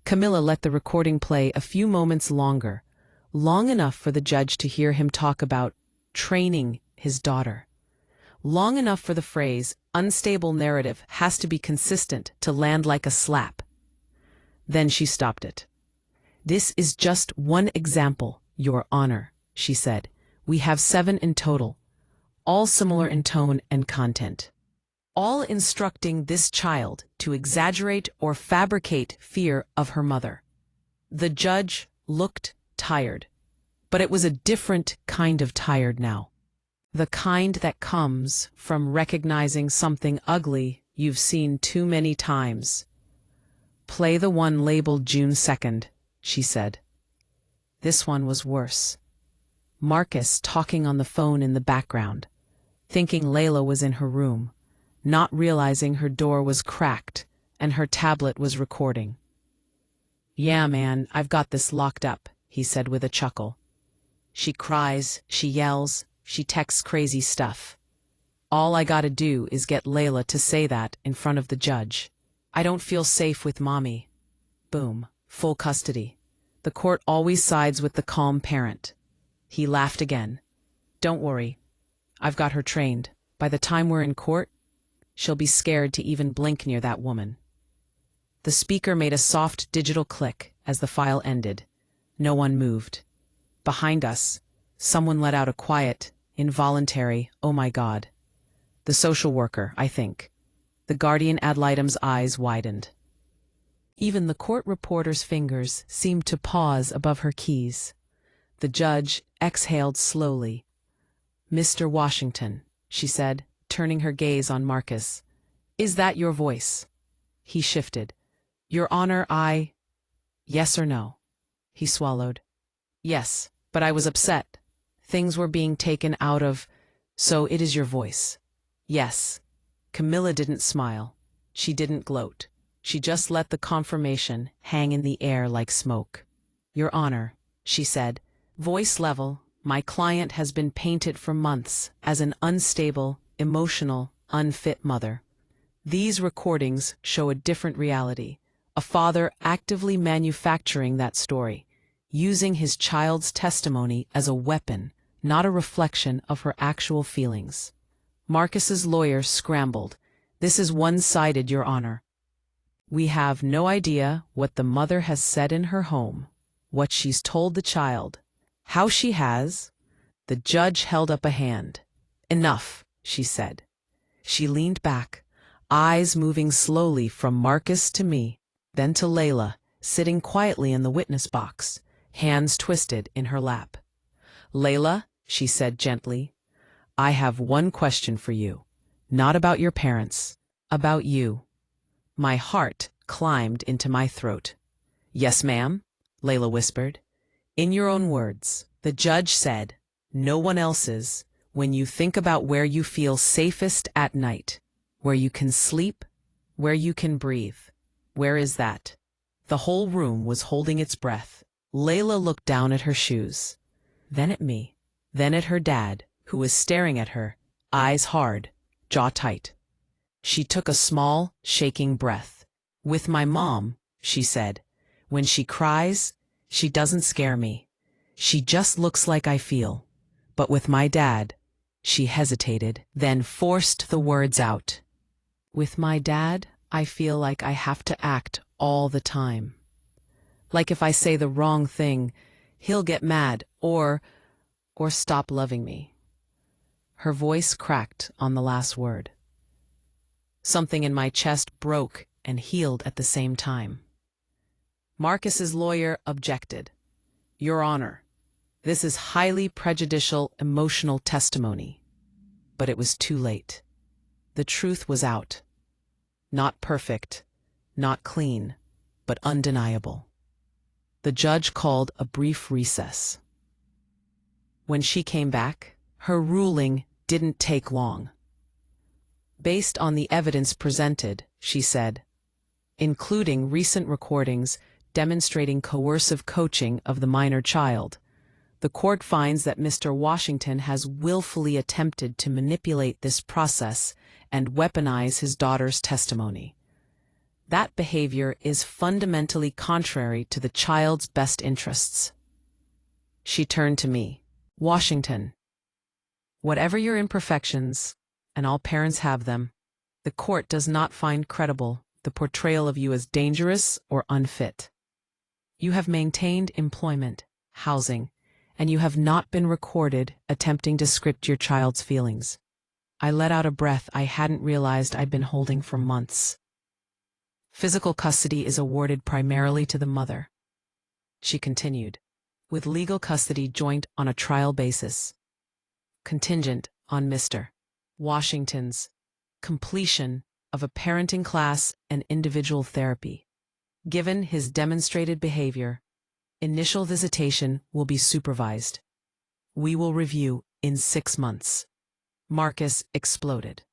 Camilla let the recording play a few moments longer, long enough for the judge to hear him talk about training his daughter. Long enough for the phrase, "unstable narrative has to be consistent," to land like a slap. Then she stopped it. "This is just one example, Your Honor," she said. "We have 7 in total, all similar in tone and content, all instructing this child to exaggerate or fabricate fear of her mother." The judge looked tired, but it was a different kind of tired now. The kind that comes from recognizing something ugly you've seen too many times. "Play the one labeled June 2nd, she said. This one was worse. Marcus talking on the phone in the background, thinking Layla was in her room, not realizing her door was cracked and her tablet was recording. "Yeah, man, I've got this locked up," he said with a chuckle. "She cries, she yells, she texts crazy stuff. All I gotta do is get Layla to say that in front of the judge. I don't feel safe with Mommy." Boom, full custody. The court always sides with the calm parent. He laughed again. "Don't worry. I've got her trained. By the time we're in court, she'll be scared to even blink near that woman." The speaker made a soft digital click as the file ended. No one moved. Behind us, someone let out a quiet, involuntary, "Oh my God." The social worker, I think. The guardian ad litem's eyes widened. Even the court reporter's fingers seemed to pause above her keys. The judge exhaled slowly. "Mr. Washington," she said, turning her gaze on Marcus. "Is that your voice?" He shifted. "Your Honor, Yes or no?" He swallowed. "Yes, but I was upset. Things were being taken out of... So it is your voice." "Yes." Camilla didn't smile. She didn't gloat. She just let the confirmation hang in the air like smoke. "Your Honor," she said, voice level, "my client has been painted for months as an unstable, emotional, unfit mother. These recordings show a different reality, a father actively manufacturing that story, using his child's testimony as a weapon, not a reflection of her actual feelings." Marcus's lawyer scrambled. "This is one-sided, Your Honor. We have no idea what the mother has said in her home, what she's told the child, how she has." The judge held up a hand. "Enough," she said. She leaned back, eyes moving slowly from Marcus to me, then to Layla, sitting quietly in the witness box, hands twisted in her lap. "Layla," she said gently, "I have one question for you. Not about your parents, about you." My heart climbed into my throat. "Yes, ma'am," Layla whispered. "In your own words," the judge said, "no one else's, when you think about where you feel safest at night, where you can sleep, where you can breathe. Where is that?" The whole room was holding its breath. Layla looked down at her shoes, then at me, then at her dad, who was staring at her, eyes hard, jaw tight. She took a small, shaking breath. "With my mom," she said, "when she cries, she doesn't scare me. She just looks like I feel. But with my dad, she hesitated, then forced the words out. With my dad, I feel like I have to act all the time. Like if I say the wrong thing, he'll get mad or stop loving me. Her voice cracked on the last word. Something in my chest broke and healed at the same time. Marcus's lawyer objected. Your Honor, this is highly prejudicial emotional testimony. But it was too late. The truth was out. Not perfect, not clean, but undeniable. The judge called a brief recess. When she came back, her ruling didn't take long. Based on the evidence presented, she said, including recent recordings demonstrating coercive coaching of the minor child, the court finds that Mr. Washington has willfully attempted to manipulate this process and weaponize his daughter's testimony. That behavior is fundamentally contrary to the child's best interests. She turned to me. Washington, whatever your imperfections, and all parents have them, the court does not find credible the portrayal of you as dangerous or unfit. You have maintained employment, housing, and you have not been recorded attempting to script your child's feelings. I let out a breath I hadn't realized I'd been holding for months. Physical custody is awarded primarily to the mother, she continued, with legal custody joint on a trial basis, contingent on Mr. Washington's completion of a parenting class and individual therapy. Given his demonstrated behavior, initial visitation will be supervised. We will review in 6 months. Marcus exploded.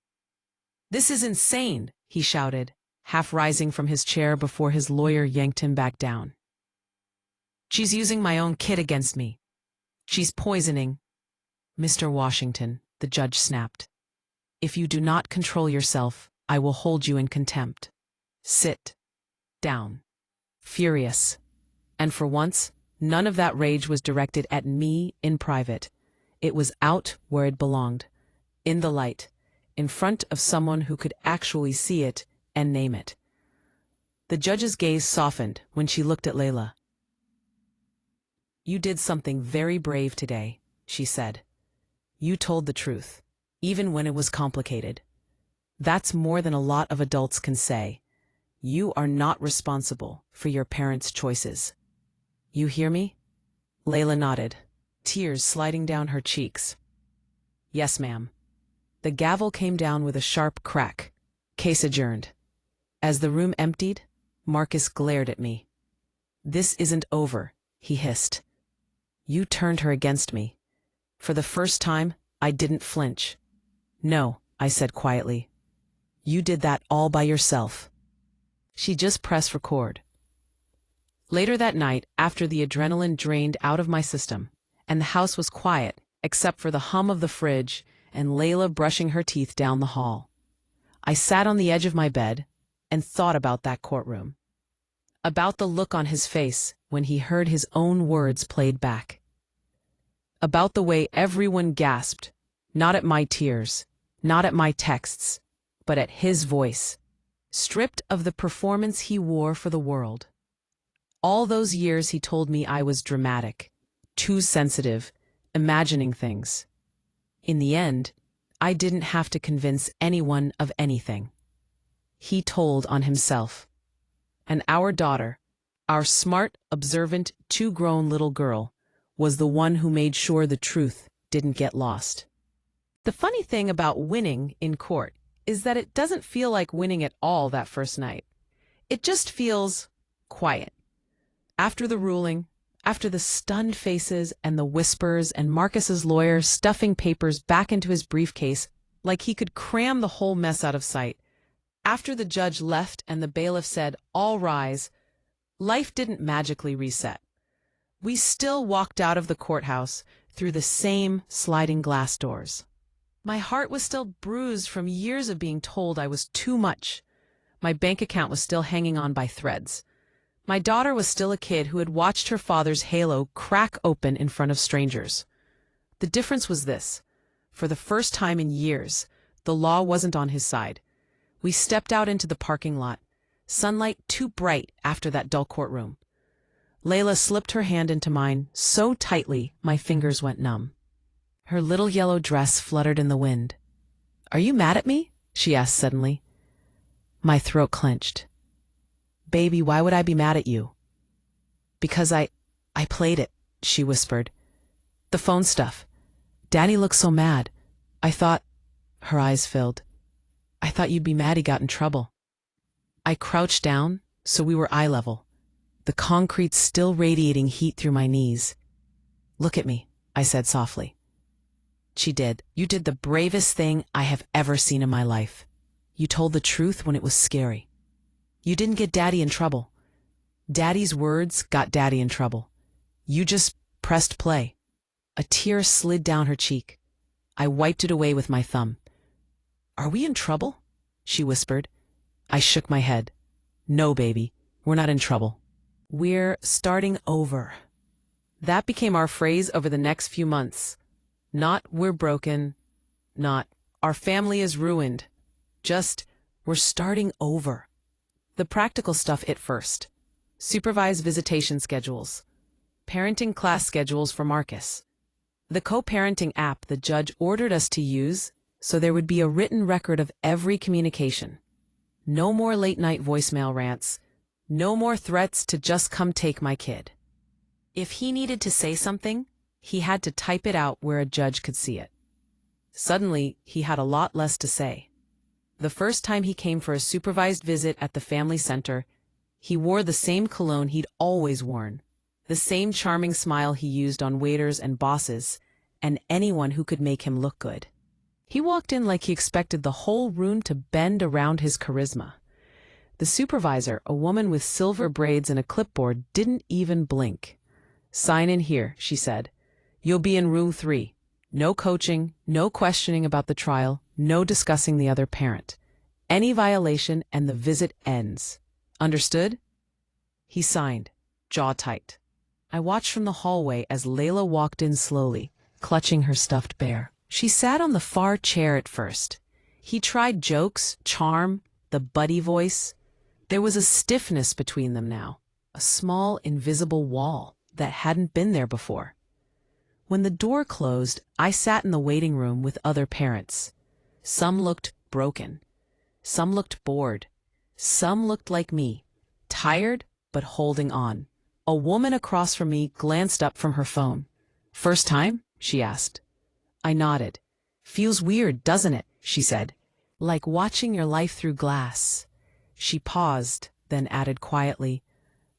This is insane, he shouted, half rising from his chair before his lawyer yanked him back down. She's using my own kid against me. She's poisoning. Mr. Washington, the judge snapped. If you do not control yourself, I will hold you in contempt. Sit down. Furious. And for once, none of that rage was directed at me in private. It was out where it belonged, in the light, in front of someone who could actually see it and name it. The judge's gaze softened when she looked at Layla. You did something very brave today, she said. You told the truth, even when it was complicated. That's more than a lot of adults can say. You are not responsible for your parents' choices. You hear me? Layla nodded, tears sliding down her cheeks. Yes, ma'am. The gavel came down with a sharp crack. Case adjourned. As the room emptied, Marcus glared at me. This isn't over, he hissed. You turned her against me. For the first time, I didn't flinch. No, I said quietly. You did that all by yourself. She just pressed record. Later that night, after the adrenaline drained out of my system, and the house was quiet, except for the hum of the fridge and Layla brushing her teeth down the hall, I sat on the edge of my bed and thought about that courtroom. About the look on his face when he heard his own words played back. About the way everyone gasped, not at my tears, not at my texts, but at his voice, stripped of the performance he wore for the world. All those years he told me I was dramatic, too sensitive, imagining things. In the end, I didn't have to convince anyone of anything. He told on himself. And our daughter, our smart, observant, too-grown little girl, was the one who made sure the truth didn't get lost. The funny thing about winning in court is that it doesn't feel like winning at all that first night. It just feels quiet. After the ruling, after the stunned faces and the whispers and Marcus's lawyer stuffing papers back into his briefcase like he could cram the whole mess out of sight, after the judge left and the bailiff said, "All rise," life didn't magically reset. We still walked out of the courthouse through the same sliding glass doors. My heart was still bruised from years of being told I was too much. My bank account was still hanging on by threads. My daughter was still a kid who had watched her father's halo crack open in front of strangers. The difference was this. For the first time in years, the law wasn't on his side. We stepped out into the parking lot, sunlight too bright after that dull courtroom. Layla slipped her hand into mine so tightly my fingers went numb. Her little yellow dress fluttered in the wind. "Are you mad at me?" she asked suddenly. My throat clenched. "Baby, why would I be mad at you?" "Because I played it," she whispered. "The phone stuff. Daddy looked so mad. I thought—" Her eyes filled. "I thought you'd be mad he got in trouble." I crouched down, so we were eye level, the concrete still radiating heat through my knees. "Look at me," I said softly. She did. "You did the bravest thing I have ever seen in my life. You told the truth when it was scary. You didn't get Daddy in trouble. Daddy's words got Daddy in trouble. You just pressed play." A tear slid down her cheek. I wiped it away with my thumb. "Are we in trouble?" she whispered. I shook my head. "No, baby, we're not in trouble. We're starting over." That became our phrase over the next few months. Not "we're broken," not "our family is ruined," just "we're starting over." The practical stuff hit first. Supervised visitation schedules. Parenting class schedules for Marcus. The co-parenting app the judge ordered us to use so there would be a written record of every communication. No more late-night voicemail rants. No more threats to just come take my kid. If he needed to say something, he had to type it out where a judge could see it. Suddenly, he had a lot less to say. The first time he came for a supervised visit at the family center, he wore the same cologne he'd always worn, the same charming smile he used on waiters and bosses, and anyone who could make him look good. He walked in like he expected the whole room to bend around his charisma. The supervisor, a woman with silver braids and a clipboard, didn't even blink. "Sign in here," she said. "You'll be in room 3. No coaching, no questioning about the trial, no discussing the other parent. Any violation and the visit ends. Understood?" He signed, jaw tight. I watched from the hallway as Layla walked in slowly, clutching her stuffed bear. She sat on the far chair at first. He tried jokes, charm, the buddy voice. There was a stiffness between them now, a small, invisible wall that hadn't been there before. When the door closed, I sat in the waiting room with other parents. Some looked broken. Some looked bored. Some looked like me, tired but holding on. A woman across from me glanced up from her phone. "First time?" she asked. I nodded. "Feels weird, doesn't it?" she said. "Like watching your life through glass." She paused, then added quietly,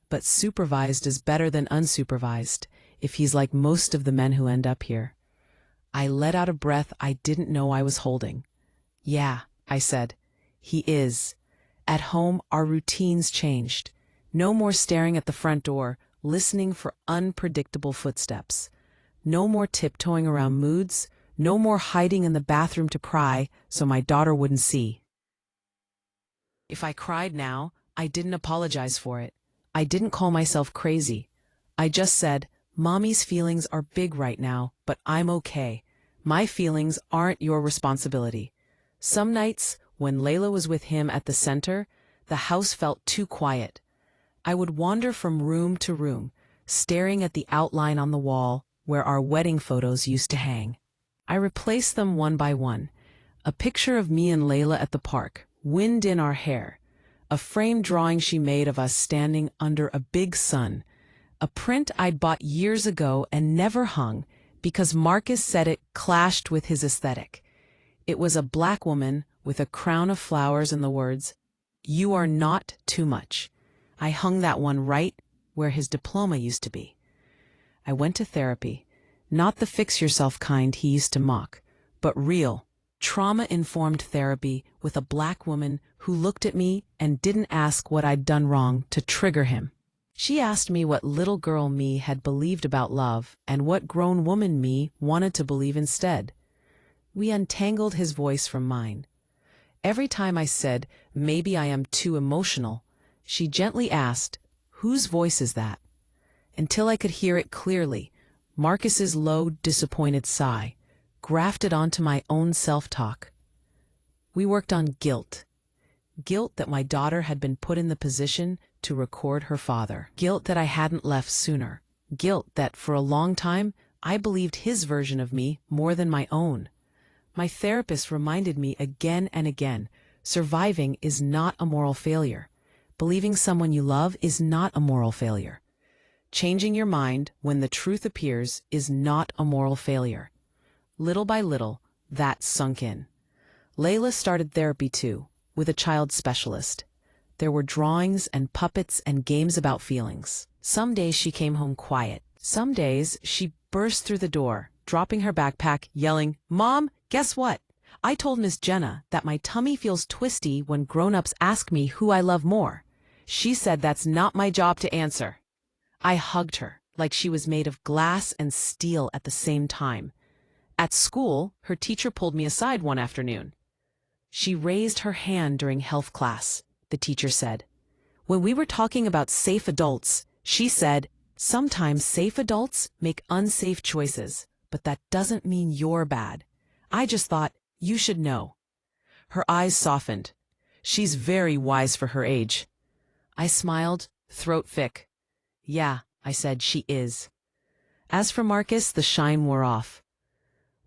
"But supervised is better than unsupervised, if he's like most of the men who end up here." I let out a breath I didn't know I was holding. "Yeah," I said. "He is. At home, our routines changed. No more staring at the front door, listening for unpredictable footsteps. No more tiptoeing around moods. No more hiding in the bathroom to cry so my daughter wouldn't see." If I cried now, I didn't apologize for it. I didn't call myself crazy. I just said, "Mommy's feelings are big right now, but I'm okay. My feelings aren't your responsibility." Some nights, when Layla was with him at the center, the house felt too quiet. I would wander from room to room, staring at the outline on the wall where our wedding photos used to hang. I replaced them one by one. A picture of me and Layla at the park, wind in our hair. A framed drawing she made of us standing under a big sun. A print I'd bought years ago and never hung because Marcus said it clashed with his aesthetic. It was a black woman with a crown of flowers and the words, "You are not too much." I hung that one right where his diploma used to be. I went to therapy, not the fix-yourself kind he used to mock, but real, trauma-informed therapy with a black woman who looked at me and didn't ask what I'd done wrong to trigger him. She asked me what little girl me had believed about love and what grown woman me wanted to believe instead. We untangled his voice from mine. Every time I said, "Maybe I am too emotional," she gently asked, Whose voice is that? Until I could hear it clearly, Marcus's low, disappointed sigh, grafted onto my own self-talk. We worked on guilt. Guilt that my daughter had been put in the position to record her father. Guilt that I hadn't left sooner. Guilt that, for a long time, I believed his version of me more than my own. My therapist reminded me again and again, surviving is not a moral failure. Believing someone you love is not a moral failure. Changing your mind when the truth appears is not a moral failure. Little by little, that sunk in. Layla started therapy too, with a child specialist. There were drawings and puppets and games about feelings. Some days she came home quiet. Some days she burst through the door, dropping her backpack, yelling, "Mom, guess what? I told Miss Jenna that my tummy feels twisty when grown-ups ask me who I love more. She said that's not my job to answer." I hugged her, like she was made of glass and steel at the same time. At school, her teacher pulled me aside one afternoon. She raised her hand during health class, the teacher said. When we were talking about safe adults, she said, "Sometimes safe adults make unsafe choices, but that doesn't mean you're bad. I just thought, you should know." Her eyes softened. She's very wise for her age. I smiled, throat thick. "Yeah," I said, "she is." As for Marcus, the shine wore off.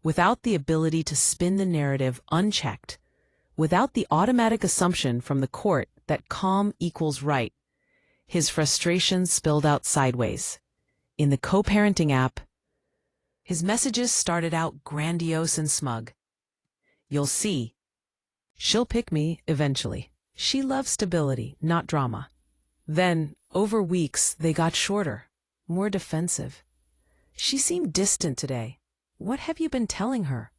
Without the ability to spin the narrative unchecked, without the automatic assumption from the court that calm equals right, his frustration spilled out sideways. In the co-parenting app, his messages started out grandiose and smug. "You'll see. She'll pick me eventually. She loves stability, not drama." Then, over weeks, they got shorter, more defensive. "She seemed distant today. What have you been telling her?"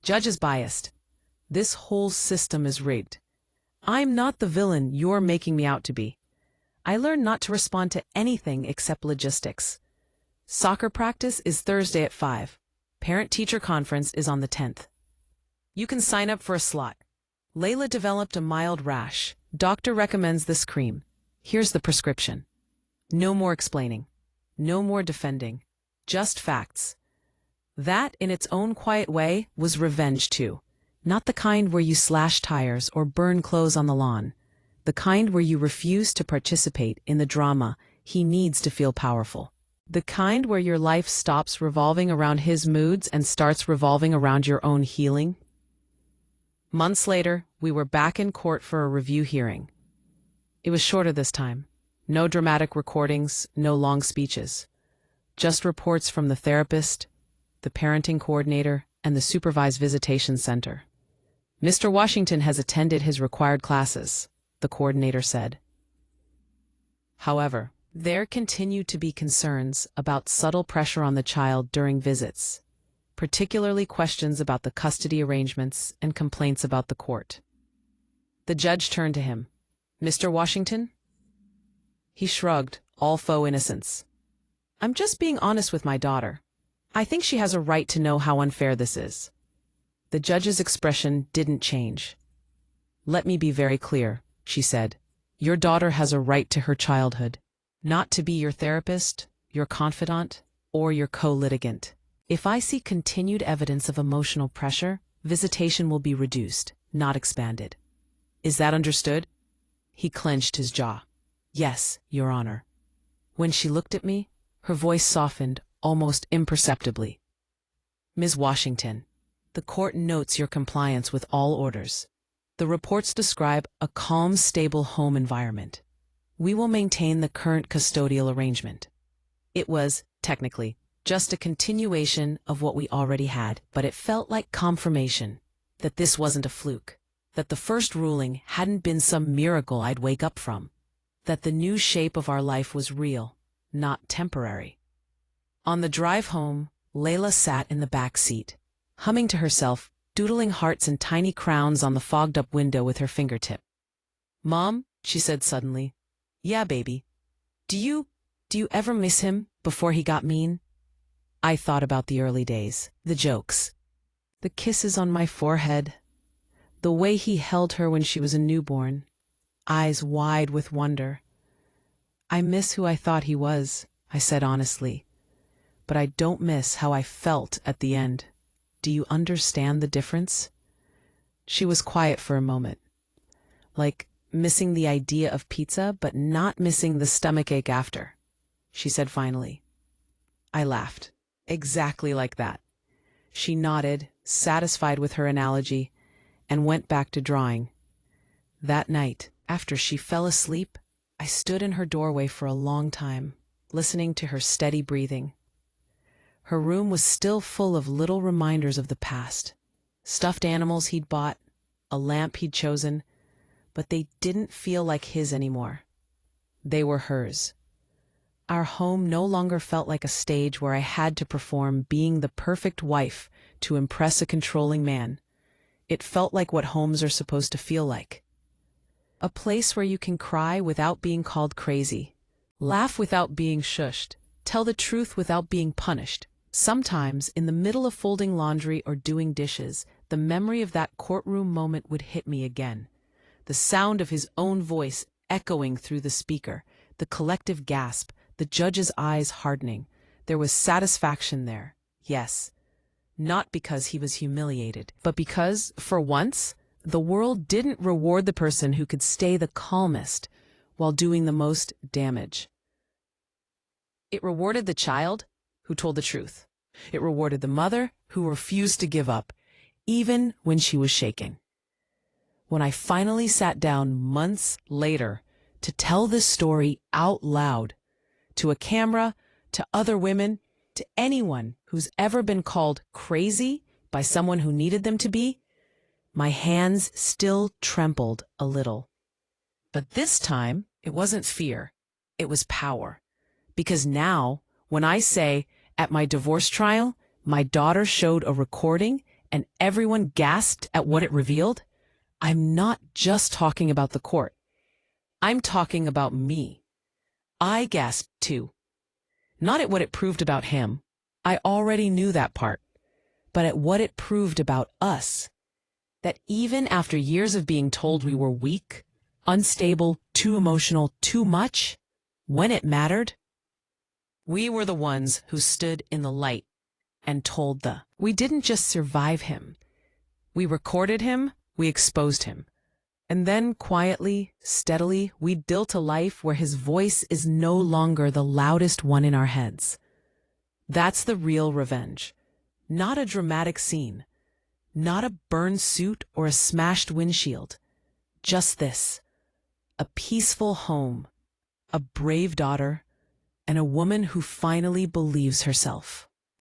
"Judge is biased. This whole system is rigged. I'm not the villain you're making me out to be. I learned not to respond to anything except logistics. Soccer practice is Thursday at 5. Parent-teacher conference is on the 10th. You can sign up for a slot. Layla developed a mild rash. Doctor recommends this cream. Here's the prescription." No more explaining. No more defending. Just facts. That, in its own quiet way, was revenge too. Not the kind where you slash tires or burn clothes on the lawn. The kind where you refuse to participate in the drama he needs to feel powerful. The kind where your life stops revolving around his moods and starts revolving around your own healing. Months later, we were back in court for a review hearing. It was shorter this time. No dramatic recordings, no long speeches. Just reports from the therapist, the parenting coordinator, and the supervised visitation center. "Mr. Washington has attended his required classes," the coordinator said. However, there continued to be concerns about subtle pressure on the child during visits, particularly questions about the custody arrangements and complaints about the court. The judge turned to him. "Mr. Washington?" He shrugged, all faux innocence. "I'm just being honest with my daughter. I think she has a right to know how unfair this is." The judge's expression didn't change. "Let me be very clear," she said. "Your daughter has a right to her childhood, not to be your therapist, your confidant, or your co-litigant. If I see continued evidence of emotional pressure, visitation will be reduced, not expanded. Is that understood?" He clenched his jaw. "Yes, Your Honor." When she looked at me, her voice softened almost imperceptibly. "Ms. Washington, the court notes your compliance with all orders. The reports describe a calm, stable home environment. We will maintain the current custodial arrangement. It was, technically, just a continuation of what we already had, but it felt like confirmation that this wasn't a fluke, that the first ruling hadn't been some miracle I'd wake up from, that the new shape of our life was real, not temporary." On the drive home, Layla sat in the back seat, humming to herself, doodling hearts and tiny crowns on the fogged-up window with her fingertip. "Mom," she said suddenly. "Yeah, baby. Do you ever miss him before he got mean?" I thought about the early days, the jokes, the kisses on my forehead, the way he held her when she was a newborn, eyes wide with wonder. I miss who I thought he was, I said honestly, but I don't miss how I felt at the end. Do you understand the difference? She was quiet for a moment, like missing the idea of pizza, but not missing the stomachache after. She said finally. I laughed. Exactly like that. She nodded, satisfied with her analogy, and went back to drawing. That night, after she fell asleep, I stood in her doorway for a long time, listening to her steady breathing. Her room was still full of little reminders of the past. Stuffed animals he'd bought, a lamp he'd chosen, but they didn't feel like his anymore. They were hers. Our home no longer felt like a stage where I had to perform being the perfect wife to impress a controlling man. It felt like what homes are supposed to feel like. A place where you can cry without being called crazy, laugh without being shushed, tell the truth without being punished. Sometimes, in the middle of folding laundry or doing dishes, the memory of that courtroom moment would hit me again. The sound of his own voice echoing through the speaker, the collective gasp, the judge's eyes hardening. There was satisfaction there, yes. Not because he was humiliated, but because, for once, the world didn't reward the person who could stay the calmest while doing the most damage. It rewarded the child who told the truth. It rewarded the mother who refused to give up, even when she was shaking. When I finally sat down months later to tell this story out loud, to a camera, to other women, to anyone who's ever been called crazy by someone who needed them to be, my hands still trembled a little. But this time, it wasn't fear, it was power. Because now, when I say, at my divorce trial, my daughter showed a recording and everyone gasped at what it revealed, I'm not just talking about the court. I'm talking about me. I gasped too. Not at what it proved about him. I already knew that part. But at what it proved about us. That even after years of being told we were weak, unstable, too emotional, too much, when it mattered, we were the ones who stood in the light and told we didn't just survive him. We recorded him, we exposed him. And then quietly, steadily, we built a life where his voice is no longer the loudest one in our heads. That's the real revenge. Not a dramatic scene. Not a burned suit or a smashed windshield. Just this. A peaceful home, a brave daughter, and a woman who finally believes herself.